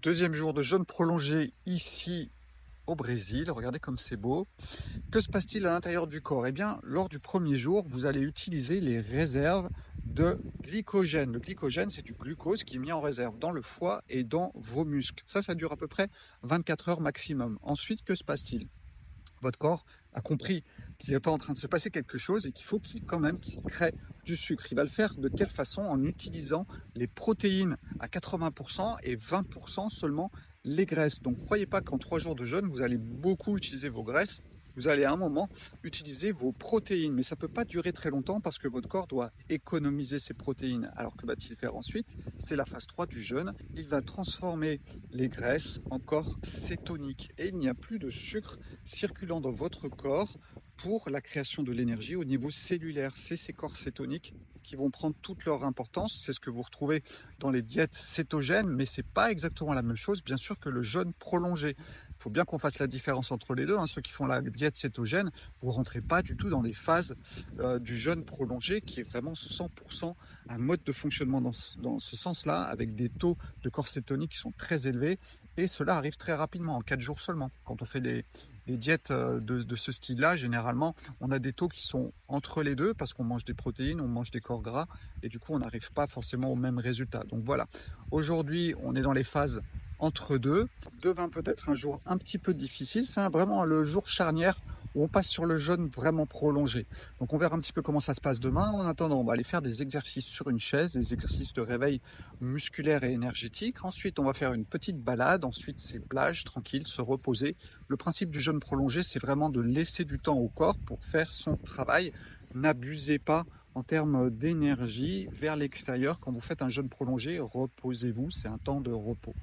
Deuxième jour de jeûne prolongé ici au Brésil. Regardez comme c'est beau. Que se passe-t-il à l'intérieur du corps? Eh bien, lors du premier jour, vous allez utiliser les réserves de glycogène. Le glycogène, c'est du glucose qui est mis en réserve dans le foie et dans vos muscles. Ça dure à peu près 24 heures maximum. Ensuite, que se passe-t-il? Votre corps a compris qu'il est en train de se passer quelque chose et qu'il faut qu'il crée du sucre. Il va le faire de quelle façon? En utilisant les protéines à 80% et 20% seulement les graisses. Donc ne croyez pas qu'en 3 jours de jeûne, vous allez beaucoup utiliser vos graisses. Vous allez à un moment utiliser vos protéines, mais ça ne peut pas durer très longtemps parce que votre corps doit économiser ses protéines. Alors que va-t-il faire ensuite? C'est la phase 3 du jeûne. Il va transformer les graisses en corps cétonique et il n'y a plus de sucre circulant dans votre corps pour la création de l'énergie au niveau cellulaire. C'est ces corps cétoniques qui vont prendre toute leur importance. C'est ce que vous retrouvez dans les diètes cétogènes, mais ce n'est pas exactement la même chose, bien sûr, que le jeûne prolongé. Il faut bien qu'on fasse la différence entre les deux. Ceux qui font la diète cétogène, vous ne rentrez pas du tout dans des phases du jeûne prolongé qui est vraiment 100% un mode de fonctionnement dans ce sens-là, avec des taux de corps cétonique qui sont très élevés. Et cela arrive très rapidement, en 4 jours seulement. Quand on fait les diètes de ce style-là, généralement, on a des taux qui sont entre les deux parce qu'on mange des protéines, on mange des corps gras et du coup, on n'arrive pas forcément au même résultat. Donc voilà, aujourd'hui, on est dans les phases entre deux. Demain, peut-être un jour un petit peu difficile. C'est vraiment le jour charnière où on passe sur le jeûne vraiment prolongé. Donc on verra un petit peu comment ça se passe demain. En attendant, on va aller faire des exercices sur une chaise, des exercices de réveil musculaire et énergétique. Ensuite, on va faire une petite balade. Ensuite, c'est plage, tranquille, se reposer. Le principe du jeûne prolongé, c'est vraiment de laisser du temps au corps pour faire son travail. N'abusez pas en termes d'énergie vers l'extérieur. Quand vous faites un jeûne prolongé, reposez-vous, c'est un temps de repos.